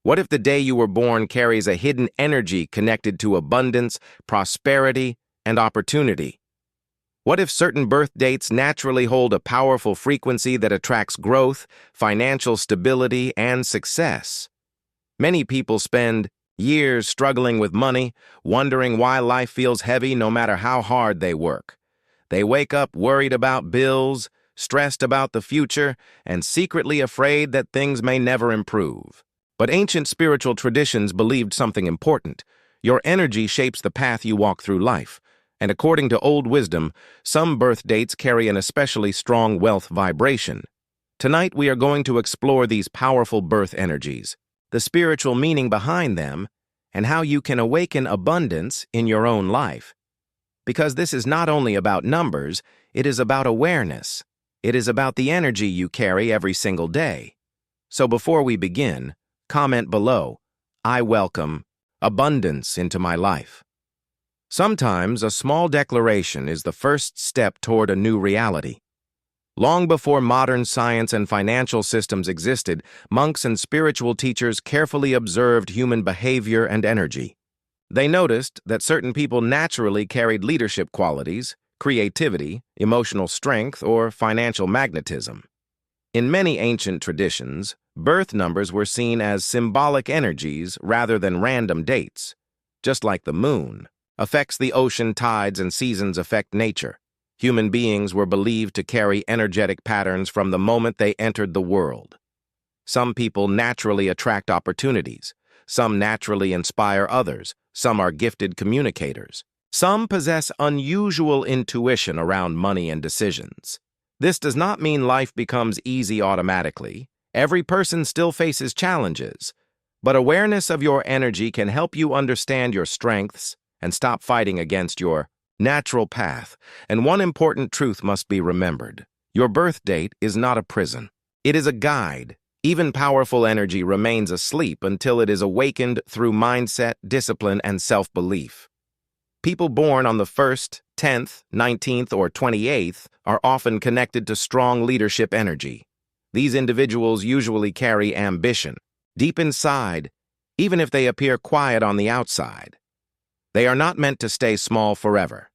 What if the day you were born carries a hidden energy connected to abundance, prosperity, and opportunity? What if certain birth dates naturally hold a powerful frequency that attracts growth, financial stability, and success? Many people spend years struggling with money, wondering why life feels heavy no matter how hard they work. They wake up worried about bills, stressed about the future, and secretly afraid that things may never improve. But ancient spiritual traditions believed something important. Your energy shapes the path you walk through life. And according to old wisdom, some birth dates carry an especially strong wealth vibration. Tonight we are going to explore these powerful birth energies, the spiritual meaning behind them, and how you can awaken abundance in your own life. Because this is not only about numbers, it is about awareness. It is about the energy you carry every single day. So before we begin, comment below, "I welcome abundance into my life." Sometimes a small declaration is the first step toward a new reality. Long before modern science and financial systems existed, monks and spiritual teachers carefully observed human behavior and energy. They noticed that certain people naturally carried leadership qualities, creativity, emotional strength, or financial magnetism. In many ancient traditions, birth numbers were seen as symbolic energies rather than random dates. Just like the moon affects the ocean, tides and seasons affect nature. Human beings were believed to carry energetic patterns from the moment they entered the world. Some people naturally attract opportunities. Some naturally inspire others. Some are gifted communicators. Some possess unusual intuition around money and decisions. This does not mean life becomes easy automatically. Every person still faces challenges. But awareness of your energy can help you understand your strengths and stop fighting against your natural path. And one important truth must be remembered. Your birth date is not a prison. It is a guide. Even powerful energy remains asleep until it is awakened through mindset, discipline, and self-belief. People born on the 1st, 10th, 19th, or 28th are often connected to strong leadership energy. These individuals usually carry ambition deep inside, even if they appear quiet on the outside. They are not meant to stay small forever.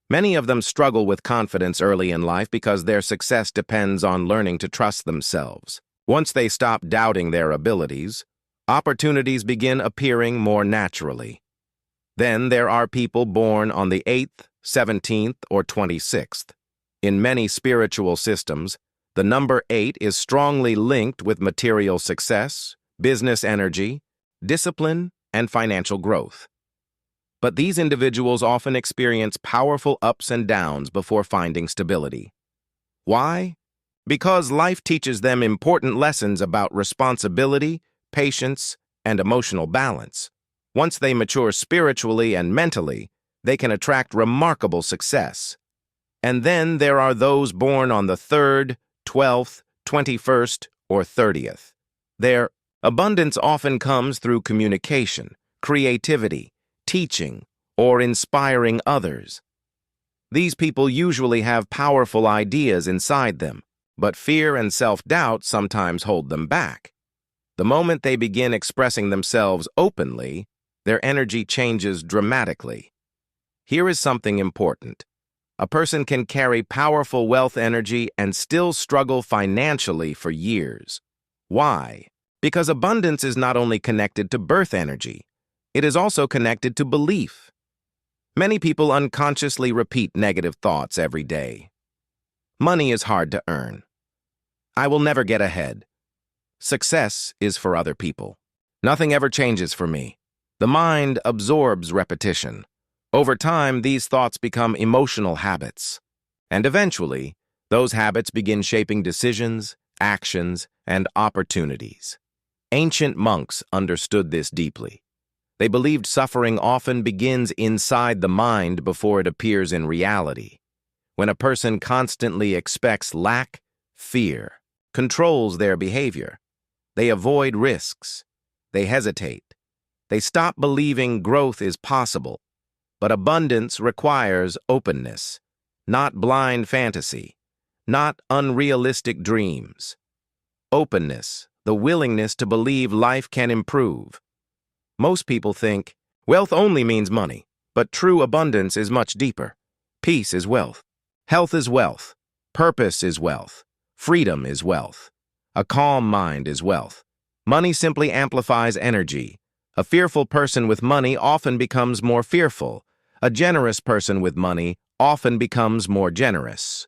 Many of them struggle with confidence early in life because their success depends on learning to trust themselves. Once they stop doubting their abilities, opportunities begin appearing more naturally. Then there are people born on the 8th, 17th, or 26th. In many spiritual systems, the number 8 is strongly linked with material success, business energy, discipline, and financial growth. But these individuals often experience powerful ups and downs before finding stability. Why? Because life teaches them important lessons about responsibility, patience, and emotional balance. Once they mature spiritually and mentally, they can attract remarkable success. And then there are those born on the 3rd, 12th, 21st, or 30th. Their abundance often comes through communication, creativity, teaching, or inspiring others. These people usually have powerful ideas inside them, but fear and self-doubt sometimes hold them back. The moment they begin expressing themselves openly, their energy changes dramatically. Here is something important. A person can carry powerful wealth energy and still struggle financially for years. Why? Because abundance is not only connected to birth energy, it is also connected to belief. Many people unconsciously repeat negative thoughts every day. Money is hard to earn. I will never get ahead. Success is for other people. Nothing ever changes for me. The mind absorbs repetition. Over time, these thoughts become emotional habits. And eventually, those habits begin shaping decisions, actions, and opportunities. Ancient monks understood this deeply. They believed suffering often begins inside the mind before it appears in reality. When a person constantly expects lack, fear controls their behavior. They avoid risks. They hesitate. They stop believing growth is possible. But abundance requires openness, not blind fantasy, not unrealistic dreams. Openness, the willingness to believe life can improve. Most people think, wealth only means money, but true abundance is much deeper. Peace is wealth. Health is wealth. Purpose is wealth. Freedom is wealth. A calm mind is wealth. Money simply amplifies energy. A fearful person with money often becomes more fearful. A generous person with money often becomes more generous.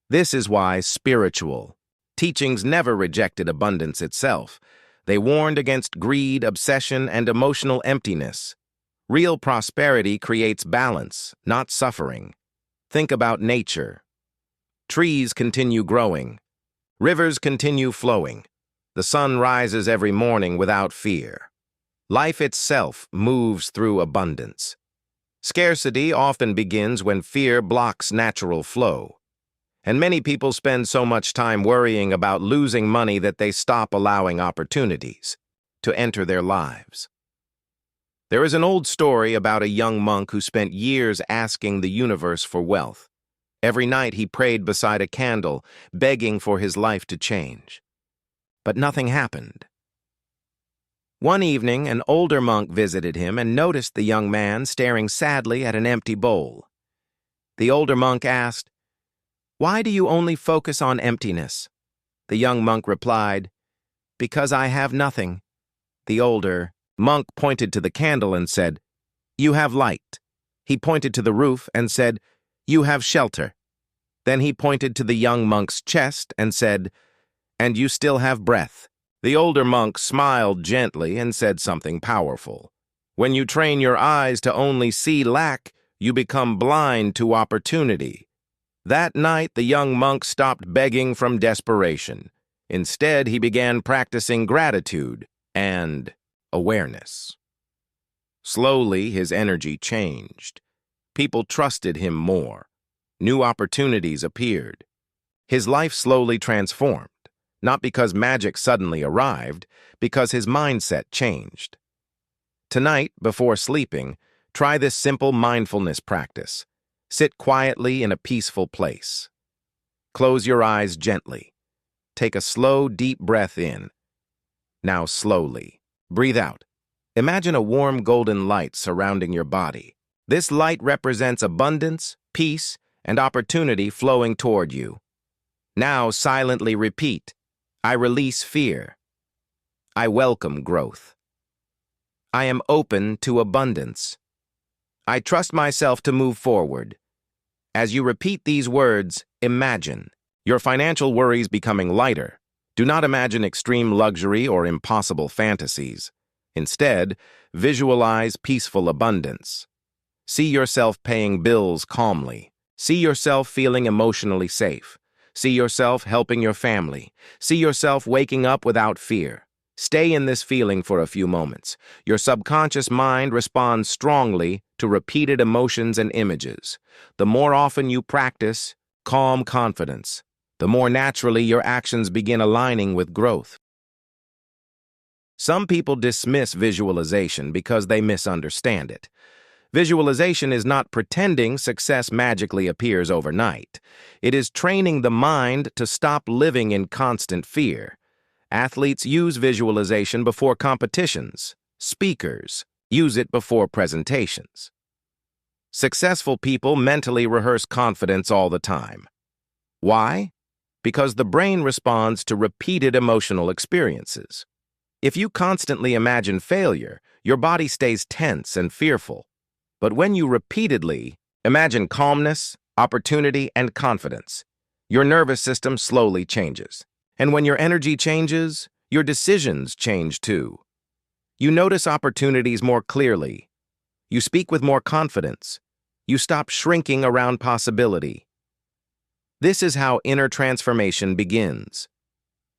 This is why spiritual teachings never rejected abundance itself. They warned against greed, obsession, and emotional emptiness. Real prosperity creates balance, not suffering. Think about nature. Trees continue growing. Rivers continue flowing. The sun rises every morning without fear. Life itself moves through abundance. Scarcity often begins when fear blocks natural flow. And many people spend so much time worrying about losing money that they stop allowing opportunities to enter their lives. There is an old story about a young monk who spent years asking the universe for wealth. Every night he prayed beside a candle, begging for his life to change. But nothing happened. One evening, an older monk visited him and noticed the young man staring sadly at an empty bowl. The older monk asked, "Why do you only focus on emptiness?" The young monk replied, "Because I have nothing." The older monk pointed to the candle and said, "You have light." He pointed to the roof and said, "You have shelter." Then he pointed to the young monk's chest and said, "And you still have breath." The older monk smiled gently and said something powerful. When you train your eyes to only see lack, you become blind to opportunity. That night, the young monk stopped begging from desperation. Instead, he began practicing gratitude and awareness. Slowly, his energy changed. People trusted him more. New opportunities appeared. His life slowly transformed, not because magic suddenly arrived, because his mindset changed. Tonight, before sleeping, try this simple mindfulness practice. Sit quietly in a peaceful place. Close your eyes gently. Take a slow, deep breath in. Now slowly, breathe out. Imagine a warm golden light surrounding your body. This light represents abundance, peace, and opportunity flowing toward you. Now silently repeat, I release fear. I welcome growth. I am open to abundance. I trust myself to move forward. As you repeat these words, imagine your financial worries becoming lighter. Do not imagine extreme luxury or impossible fantasies. Instead, visualize peaceful abundance. See yourself paying bills calmly. See yourself feeling emotionally safe. See yourself helping your family. See yourself waking up without fear. Stay in this feeling for a few moments. Your subconscious mind responds strongly to repeated emotions and images. The more often you practice calm confidence, the more naturally your actions begin aligning with growth. Some people dismiss visualization because they misunderstand it. Visualization is not pretending success magically appears overnight. It is training the mind to stop living in constant fear. Athletes use visualization before competitions. Speakers use it before presentations. Successful people mentally rehearse confidence all the time. Why? Because the brain responds to repeated emotional experiences. If you constantly imagine failure, your body stays tense and fearful. But when you repeatedly imagine calmness, opportunity, and confidence, your nervous system slowly changes. And when your energy changes, your decisions change too. You notice opportunities more clearly. You speak with more confidence. You stop shrinking around possibility. This is how inner transformation begins.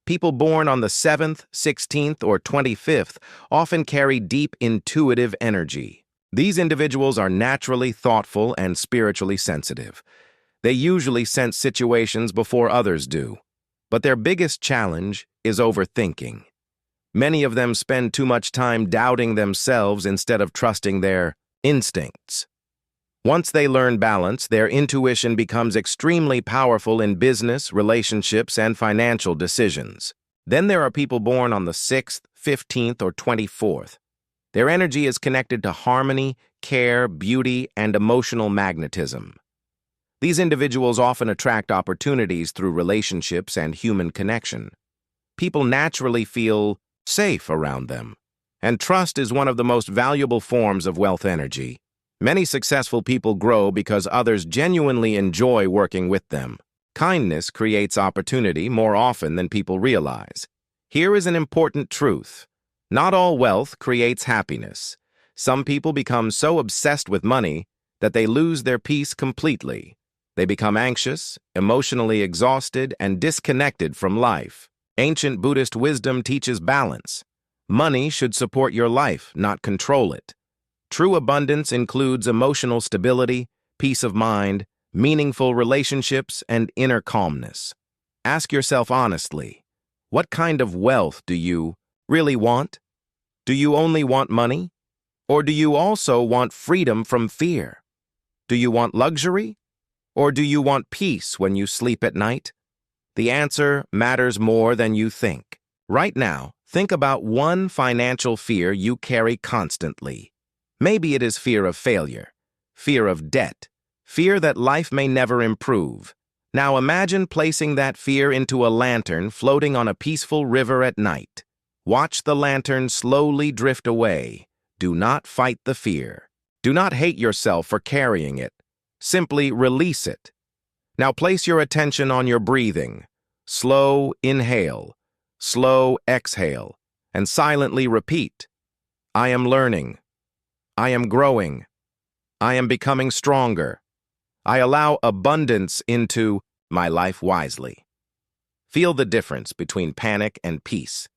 People born on the 7th, 16th, or 25th often carry deep intuitive energy. These individuals are naturally thoughtful and spiritually sensitive. They usually sense situations before others do. But their biggest challenge is overthinking. Many of them spend too much time doubting themselves instead of trusting their instincts. Once they learn balance, their intuition becomes extremely powerful in business, relationships, and financial decisions. Then there are people born on the 6th, 15th, or 24th. Their energy is connected to harmony, care, beauty, and emotional magnetism. These individuals often attract opportunities through relationships and human connection. People naturally feel safe around them, and trust is one of the most valuable forms of wealth energy. Many successful people grow because others genuinely enjoy working with them. Kindness creates opportunity more often than people realize. Here is an important truth. Not all wealth creates happiness. Some people become so obsessed with money that they lose their peace completely. They become anxious, emotionally exhausted, and disconnected from life. Ancient Buddhist wisdom teaches balance. Money should support your life, not control it. True abundance includes emotional stability, peace of mind, meaningful relationships, and inner calmness. Ask yourself honestly, what kind of wealth do you really want? Do you only want money? Or do you also want freedom from fear? Do you want luxury? Or do you want peace when you sleep at night? The answer matters more than you think. Right now, think about one financial fear you carry constantly. Maybe it is fear of failure, fear of debt, fear that life may never improve. Now imagine placing that fear into a lantern floating on a peaceful river at night. Watch the lantern slowly drift away. Do not fight the fear. Do not hate yourself for carrying it. Simply release it. Now place your attention on your breathing. Slow inhale, slow exhale, and silently repeat. I am learning. I am growing. I am becoming stronger. I allow abundance into my life wisely. Feel the difference between panic and peace.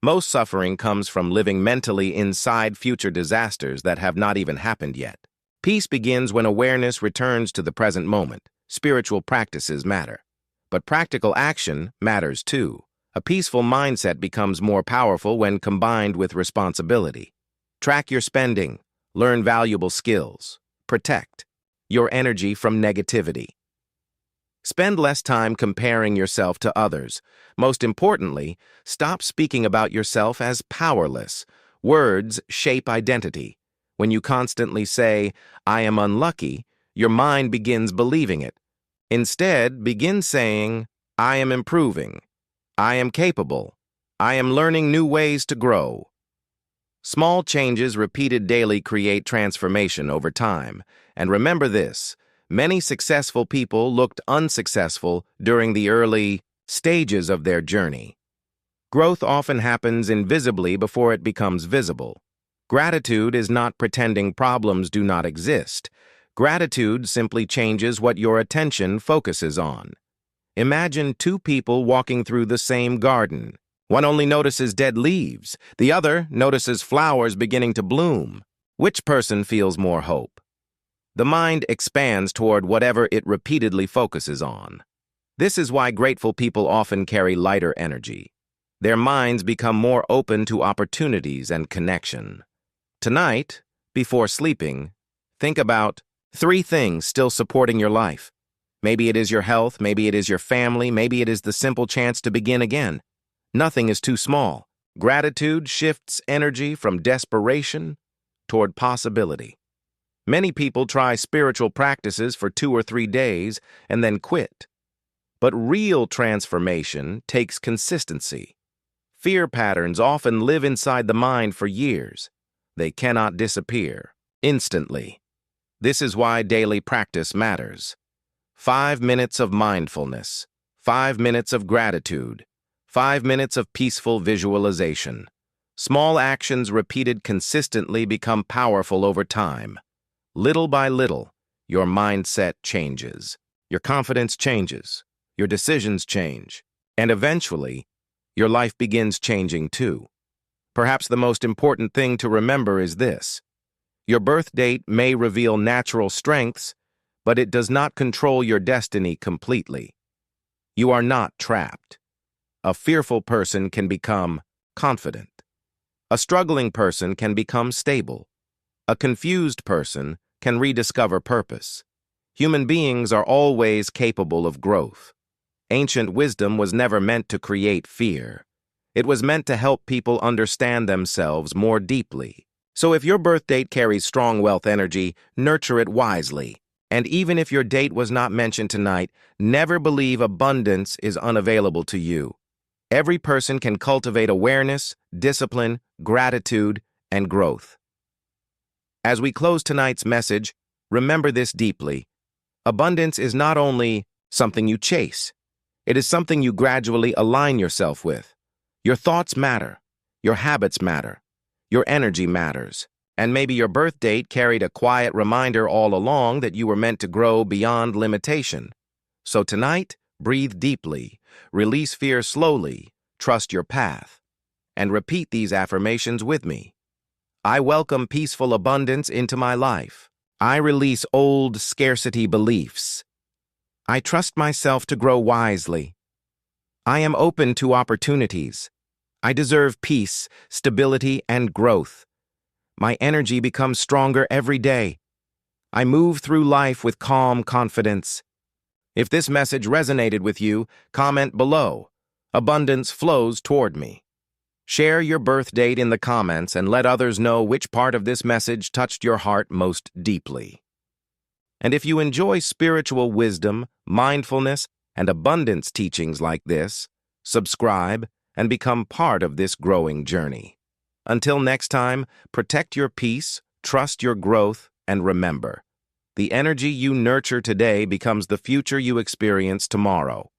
Most suffering comes from living mentally inside future disasters that have not even happened yet. Peace begins when awareness returns to the present moment. Spiritual practices matter, but practical action matters too. A peaceful mindset becomes more powerful when combined with responsibility. Track your spending, learn valuable skills, protect your energy from negativity. Spend less time comparing yourself to others. Most importantly, stop speaking about yourself as powerless. Words shape identity. When you constantly say, I am unlucky, your mind begins believing it. Instead, begin saying, I am improving. I am capable. I am learning new ways to grow. Small changes repeated daily create transformation over time. And remember this, many successful people looked unsuccessful during the early stages of their journey. Growth often happens invisibly before it becomes visible. Gratitude is not pretending problems do not exist. Gratitude simply changes what your attention focuses on. Imagine two people walking through the same garden. One only notices dead leaves. The other notices flowers beginning to bloom. Which person feels more hope? The mind expands toward whatever it repeatedly focuses on. This is why grateful people often carry lighter energy. Their minds become more open to opportunities and connection. Tonight, before sleeping, think about 3 things still supporting your life. Maybe it is your health, maybe it is your family, maybe it is the simple chance to begin again. Nothing is too small. Gratitude shifts energy from desperation toward possibility. Many people try spiritual practices for 2 or 3 days and then quit. But real transformation takes consistency. Fear patterns often live inside the mind for years. They cannot disappear instantly. This is why daily practice matters. 5 minutes of mindfulness, 5 minutes of gratitude, 5 minutes of peaceful visualization. Small actions repeated consistently become powerful over time. Little by little, your mindset changes. Your confidence changes. Your decisions change. And eventually, your life begins changing too. Perhaps the most important thing to remember is this. Your birth date may reveal natural strengths, but it does not control your destiny completely. You are not trapped. A fearful person can become confident. A struggling person can become stable. A confused person can rediscover purpose. Human beings are always capable of growth. Ancient wisdom was never meant to create fear. It was meant to help people understand themselves more deeply. So if your birth date carries strong wealth energy, nurture it wisely. And even if your date was not mentioned tonight, never believe abundance is unavailable to you. Every person can cultivate awareness, discipline, gratitude, and growth. As we close tonight's message, remember this deeply. Abundance is not only something you chase, it is something you gradually align yourself with. Your thoughts matter, your habits matter, your energy matters, and maybe your birth date carried a quiet reminder all along that you were meant to grow beyond limitation. So tonight, breathe deeply, release fear slowly, trust your path, and repeat these affirmations with me. I welcome peaceful abundance into my life. I release old scarcity beliefs. I trust myself to grow wisely. I am open to opportunities. I deserve peace, stability, and growth. My energy becomes stronger every day. I move through life with calm confidence. If this message resonated with you, comment below. Abundance flows toward me. Share your birth date in the comments and let others know which part of this message touched your heart most deeply. And if you enjoy spiritual wisdom, mindfulness, and abundance teachings like this, subscribe and become part of this growing journey. Until next time, protect your peace, trust your growth, and remember, the energy you nurture today becomes the future you experience tomorrow.